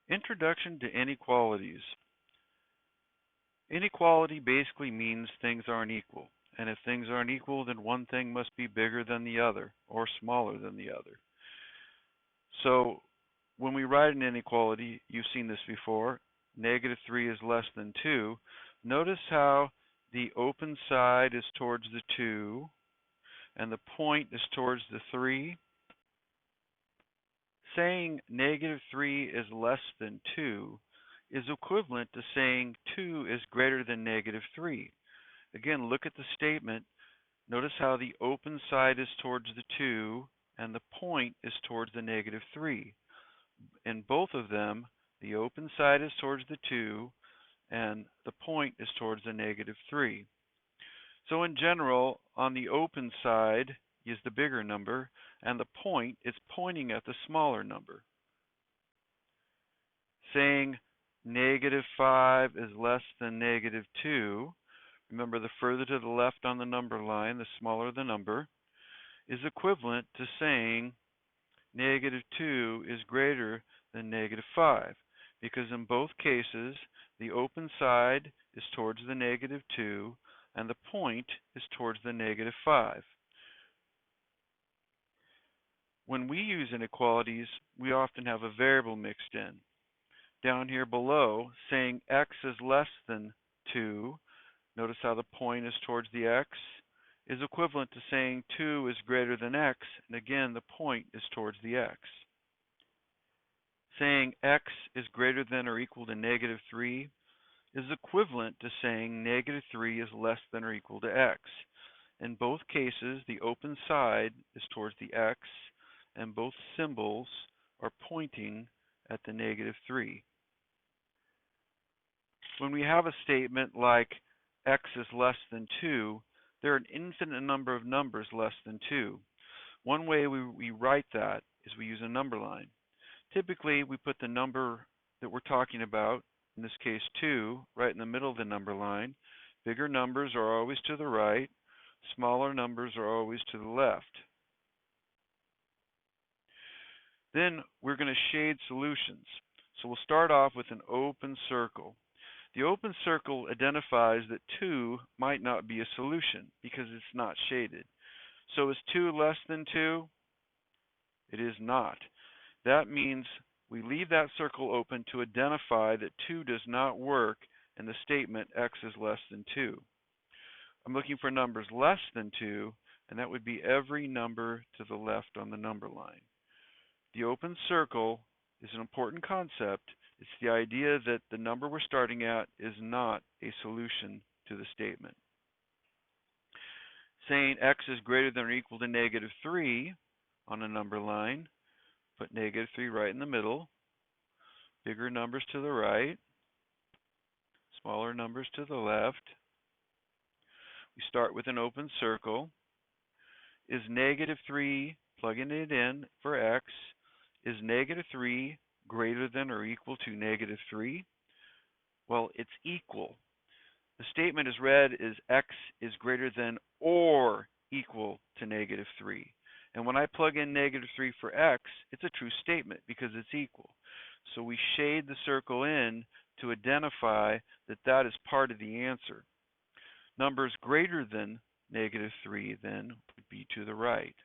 Introduction to Inequalities. Inequality basically means things aren't equal. And if things aren't equal, then one thing must be bigger than the other or smaller than the other. So when we write an inequality, you've seen this before, -3 is less than 2. Notice how the open side is towards the 2 and the point is towards the 3. Saying -3 is less than 2 is equivalent to saying 2 is greater than -3. Again, look at the statement. Notice how the open side is towards the 2 and the point is towards the -3. In both of them, the open side is towards the 2 and the point is towards the -3. So in general, on the open side is the bigger number, and the point is pointing at the smaller number. Saying -5 is less than -2, remember the further to the left on the number line, the smaller the number, is equivalent to saying -2 is greater than -5, because in both cases, the open side is towards the -2, and the point is towards the -5. When we use inequalities, we often have a variable mixed in. Down here below, saying x is less than 2, notice how the point is towards the x, is equivalent to saying 2 is greater than x, and again, the point is towards the x. Saying x is greater than or equal to -3 is equivalent to saying -3 is less than or equal to x. In both cases, the open side is towards the x, and both symbols are pointing at the -3. When we have a statement like x is less than 2, there are an infinite number of numbers less than 2. One way we write that is we use a number line. Typically, we put the number that we're talking about, in this case 2, right in the middle of the number line. Bigger numbers are always to the right, smaller numbers are always to the left. Then we're going to shade solutions. So we'll start off with an open circle. The open circle identifies that 2 might not be a solution because it's not shaded. So is 2 less than 2? It is not. That means we leave that circle open to identify that 2 does not work in the statement x is less than 2. I'm looking for numbers less than 2, and that would be every number to the left on the number line. The open circle is an important concept. It's the idea that the number we're starting at is not a solution to the statement. Saying x is greater than or equal to -3 on a number line, put -3 right in the middle, bigger numbers to the right, smaller numbers to the left. We start with an open circle. Is -3, plugging it in for x, is -3 greater than or equal to -3? Well, it's equal. The statement is read as x is greater than or equal to -3. And when I plug in -3 for x, it's a true statement because it's equal. So we shade the circle in to identify that that is part of the answer. Numbers greater than -3 then would be to the right.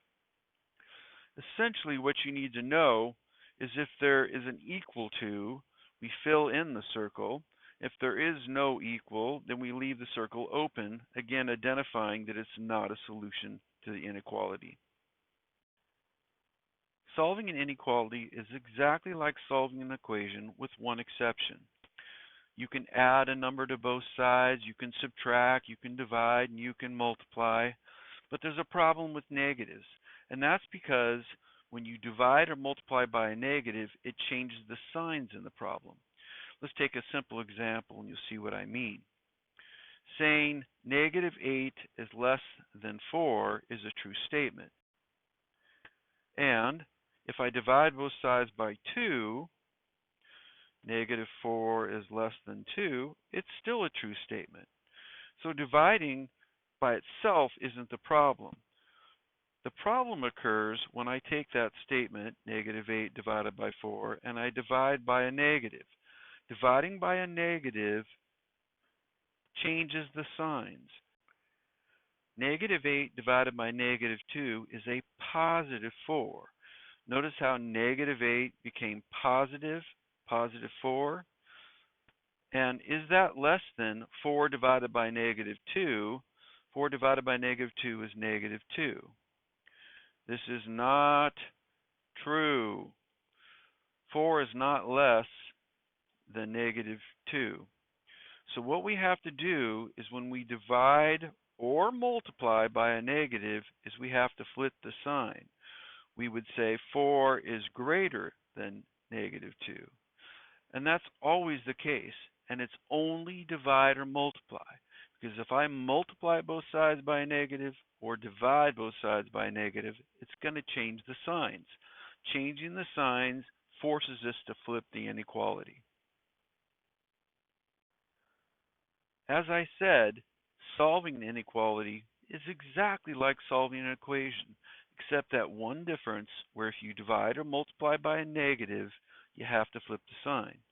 Essentially, what you need to know is if there is an equal to, we fill in the circle. If there is no equal, then we leave the circle open, again identifying that it's not a solution to the inequality. Solving an inequality is exactly like solving an equation with one exception. You can add a number to both sides, you can subtract, you can divide, and you can multiply, but there's a problem with negatives, and that's because when you divide or multiply by a negative, it changes the signs in the problem. Let's take a simple example and you'll see what I mean. Saying -8 is less than 4 is a true statement. And if I divide both sides by 2, -4 is less than 2, it's still a true statement. So dividing by itself isn't the problem. The problem occurs when I take that statement, -8 divided by 4, and I divide by a negative. Dividing by a negative changes the signs. -8 divided by -2 is a positive 4. Notice how -8 became positive 4. And is that less than 4 divided by -2? 4 divided by -2 is -2. This is not true. 4 is not less than -2. So what we have to do is when we divide or multiply by a negative is we have to flip the sign. We would say 4 is greater than -2. And that's always the case. And it's only divide or multiply. Because if I multiply both sides by a negative or divide both sides by a negative, it's going to change the signs. Changing the signs forces us to flip the inequality. As I said, solving an inequality is exactly like solving an equation, except that one difference where if you divide or multiply by a negative, you have to flip the sign.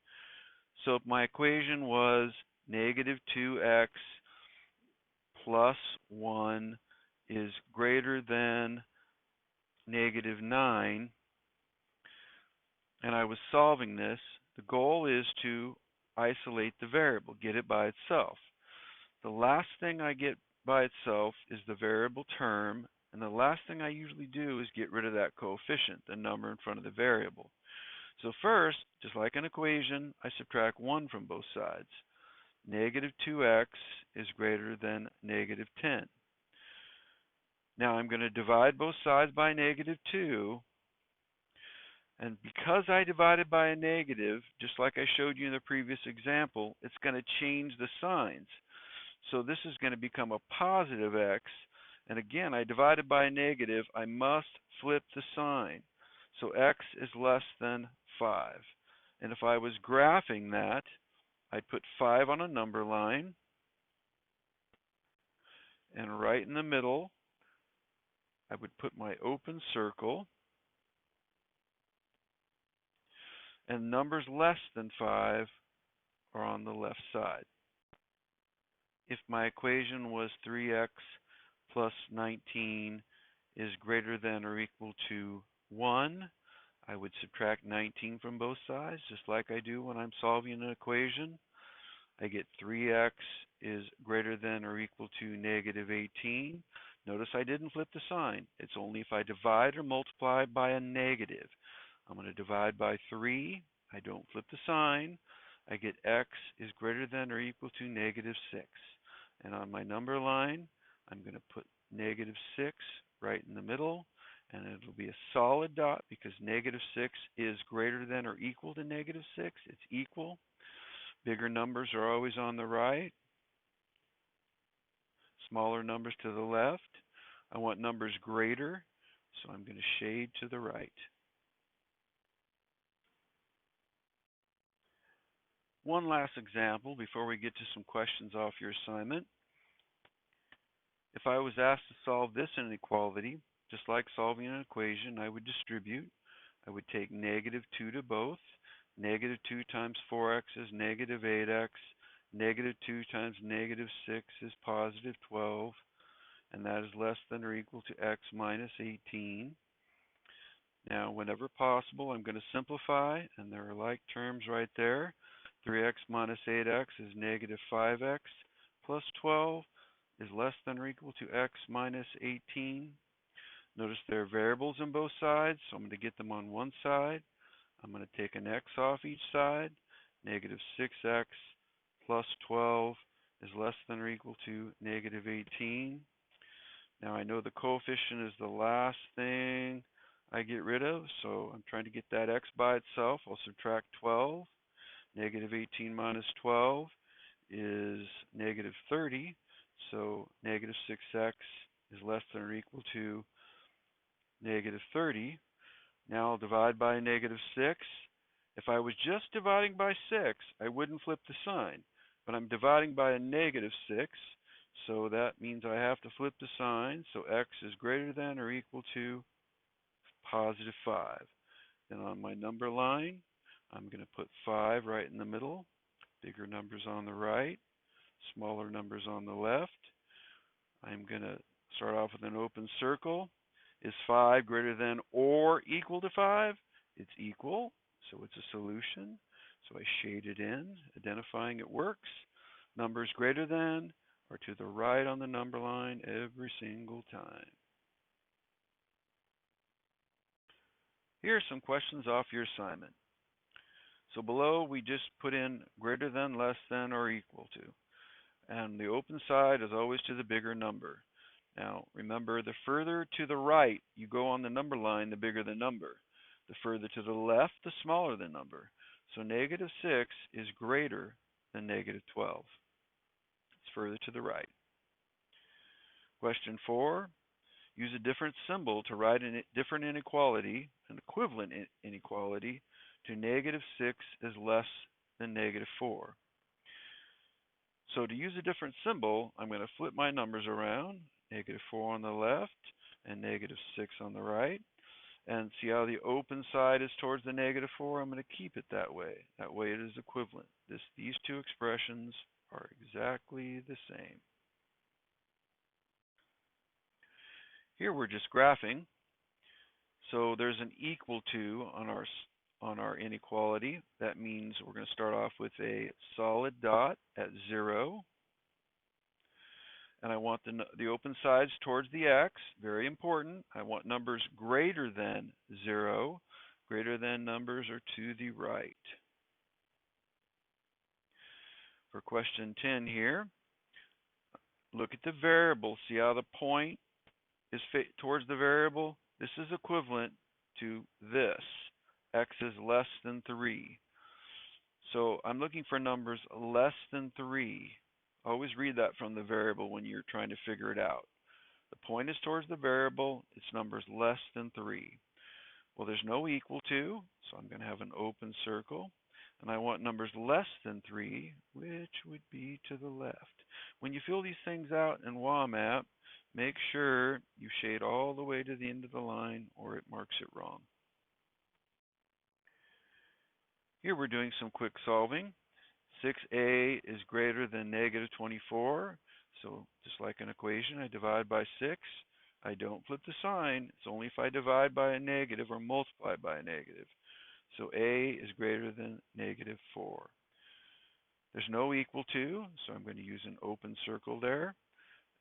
So if my equation was -2x plus 1 is greater than -9, and I was solving this, the goal is to isolate the variable, get it by itself. The last thing I get by itself is the variable term, and the last thing I usually do is get rid of that coefficient, the number in front of the variable. So first, just like an equation, I subtract 1 from both sides. -2x is greater than -10. Now I'm going to divide both sides by -2. And because I divided by a negative, just like I showed you in the previous example, it's going to change the signs. So this is going to become a positive x. And again, I divided by a negative. I must flip the sign. So x is less than 5. And if I was graphing that, I'd put 5 on a number line. And right in the middle, I would put my open circle. And numbers less than 5 are on the left side. If my equation was 3x plus 19 is greater than or equal to 1, I would subtract 19 from both sides, just like I do when I'm solving an equation. I get 3x is greater than or equal to -18. Notice I didn't flip the sign. It's only if I divide or multiply by a negative. I'm going to divide by 3. I don't flip the sign. I get x is greater than or equal to -6. And on my number line, I'm going to put -6 right in the middle. And it'll be a solid dot because -6 is greater than or equal to -6. It's equal. Bigger numbers are always on the right. Smaller numbers to the left. I want numbers greater, so I'm going to shade to the right. One last example before we get to some questions off your assignment. If I was asked to solve this inequality, just like solving an equation, I would distribute. I would take -2 to both. -2 times 4x is -8x. -2 times -6 is +12. And that is less than or equal to x minus 18. Now, whenever possible, I'm going to simplify, and there are like terms right there. 3x minus 8x is -5x plus 12 is less than or equal to x minus 18. Notice there are variables on both sides, so I'm going to get them on one side. I'm going to take an x off each side. -6x plus 12 is less than or equal to -18. Now I know the coefficient is the last thing I get rid of, so I'm trying to get that x by itself. I'll subtract 12. -18 minus 12 is -30, so -6x is less than or equal to -30. Now I'll divide by -6. If I was just dividing by 6, I wouldn't flip the sign, but I'm dividing by a -6, So that means I have to flip the sign. So x is greater than or equal to positive 5. Then on my number line, I'm going to put 5 right in the middle, bigger numbers on the right, smaller numbers on the left. I'm going to start off with an open circle. Is 5 greater than or equal to 5? It's equal, so it's a solution. So I shade it in, identifying it works. Numbers greater than are to the right on the number line every single time. Here are some questions off your assignment. So below we just put in greater than, less than, or equal to. And the open side is always to the bigger number. Now remember, the further to the right you go on the number line, the bigger the number. The further to the left, the smaller the number. So negative 6 is greater than negative 12. It's further to the right. Question 4. Use a different symbol to write a different inequality, an equivalent inequality, to negative 6 is less than negative 4. So to use a different symbol, I'm going to flip my numbers around, negative 4 on the left and negative 6 on the right. And see how the open side is towards the negative 4? I'm going to keep it that way. That way it is equivalent. These two expressions are exactly the same. Here we're just graphing. So there's an equal to on our inequality. That means we're going to start off with a solid dot at 0. And I want the open sides towards the x. Very important. I want numbers greater than 0. Greater than numbers are to the right. For question 10 here, look at the variable. See how the point is towards the variable? This is equivalent to this. X is less than 3. So I'm looking for numbers less than 3. Always read that from the variable when you're trying to figure it out. The point is towards the variable. Its numbers less than 3. Well, there's no equal to, so I'm going to have an open circle. And I want numbers less than 3, which would be to the left. When you fill these things out in WAMAP, make sure you shade all the way to the end of the line or it marks it wrong. Here we're doing some quick solving. 6a is greater than negative 24. So just like an equation, I divide by 6. I don't flip the sign. It's only if I divide by a negative or multiply by a negative. So a is greater than negative 4. There's no equal to, so I'm going to use an open circle there.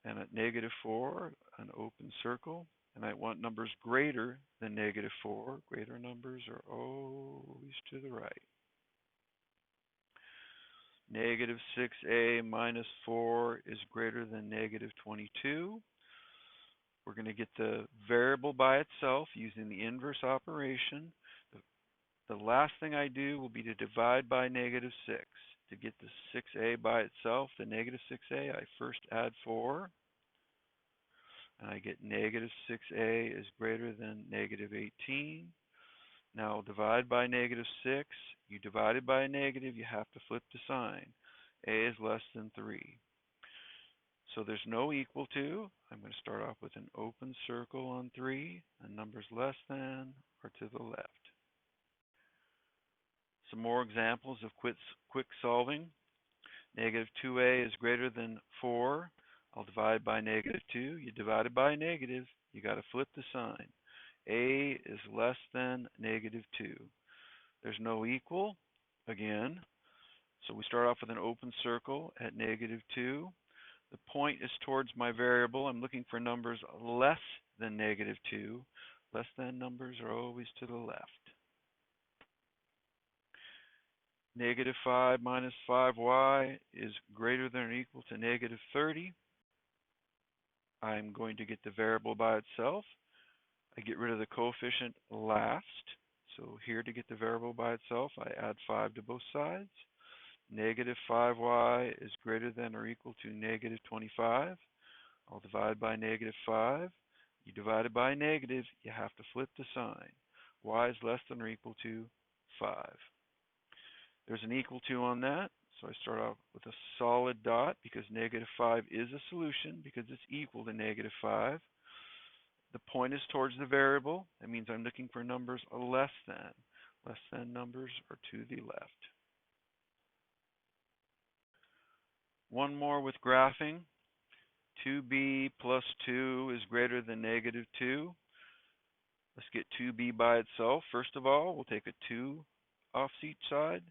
And at negative 4, an open circle. And I want numbers greater than negative 4. Greater numbers are always to the right. Negative 6a minus 4 is greater than negative 22. We're going to get the variable by itself using the inverse operation. The last thing I do will be to divide by negative 6. To get the 6a by itself, the negative 6a, I first add 4. And I get negative 6a is greater than negative 18. Now divide by negative 6. You divide it by a negative, you have to flip the sign. A is less than 3. So there's no equal to. I'm going to start off with an open circle on 3, and numbers less than are to the left. Some more examples of quick solving. Negative 2a is greater than 4. I'll divide by negative 2. You divide it by a negative, you got to flip the sign. A is less than negative 2. There's no equal, again. So we start off with an open circle at negative 2. The point is towards my variable. I'm looking for numbers less than negative 2. Less than numbers are always to the left. Negative 5 minus 5y is greater than or equal to negative 30. I'm going to get the variable by itself. I get rid of the coefficient last. So here to get the variable by itself, I add 5 to both sides. Negative 5y is greater than or equal to negative 25. I'll divide by negative 5. You divide it by a negative, you have to flip the sign. Y is less than or equal to 5. There's an equal to on that, So I start out with a solid dot because negative 5 is a solution because it's equal to negative 5. The point is towards the variable. That means I'm looking for numbers less than. Less than numbers are to the left. One more with graphing. 2b plus 2 is greater than negative 2. Let's get 2b by itself. First of all, we'll take a 2 off each side.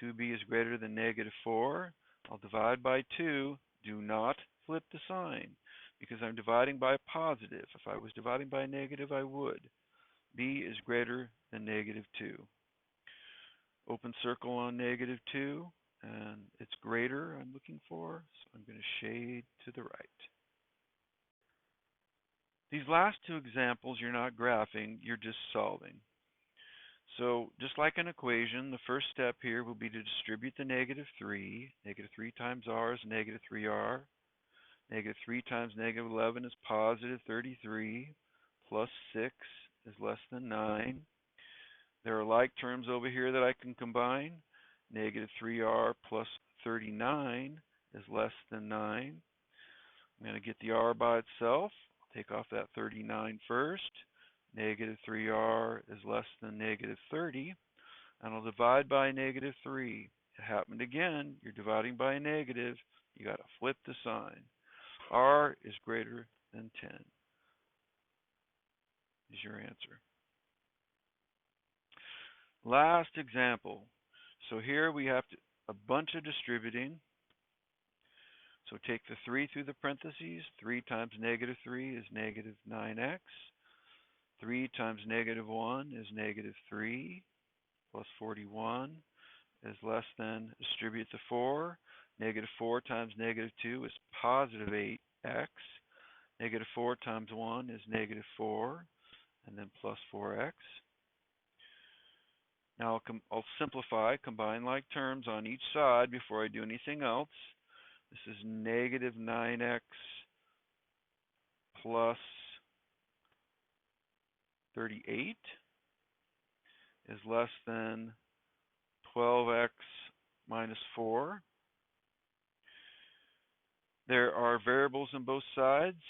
2b is greater than negative 4. I'll divide by 2. Do not flip the sign because I'm dividing by a positive. If I was dividing by a negative, I would. b is greater than negative 2. Open circle on negative 2, and it's greater I'm looking for, so I'm going to shade to the right. These last two examples, you're not graphing, you're just solving. So just like an equation, the first step here will be to distribute the negative 3. Negative 3 times r is negative 3r. Negative 3 times negative 11 is positive 33. Plus 6 is less than 9. There are like terms over here that I can combine. Negative 3r plus 39 is less than 9. I'm going to get the r by itself. Take off that 39 first. Negative 3r is less than negative 30. And I'll divide by negative 3. It happened again. You're dividing by a negative. You got to flip the sign. R is greater than 10 is your answer. Last example. So here we have a bunch of distributing. So take the 3 through the parentheses. 3 times negative 3 is negative 9x. 3 times negative 1 is negative 3. Plus 41 is less than, distribute the 4. Negative 4 times negative 2 is positive 8x. Negative 4 times 1 is negative 4. And then plus 4x. Now I'll simplify, combine like terms on each side before I do anything else. This is negative 9x plus 38 is less than 12x minus 4. There are variables on both sides,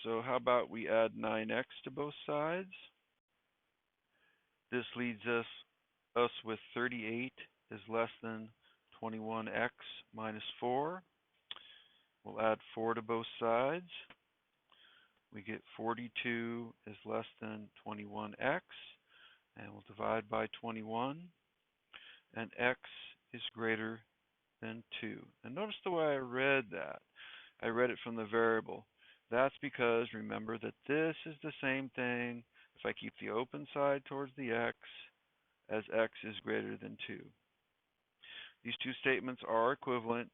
so how about we add 9x to both sides? This leaves us with 38 is less than 21x minus 4. We'll add 4 to both sides. We get 42 is less than 21x, and we'll divide by 21, and x is greater than 2. And notice the way I read that. I read it from the variable. That's because, remember that this is the same thing if I keep the open side towards the x, as x is greater than 2. These two statements are equivalent,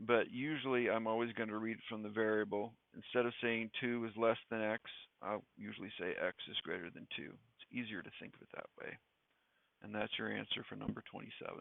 but usually I'm always going to read it from the variable. Instead of saying 2 is less than x, I'll usually say x is greater than 2. It's easier to think of it that way. And that's your answer for number 27.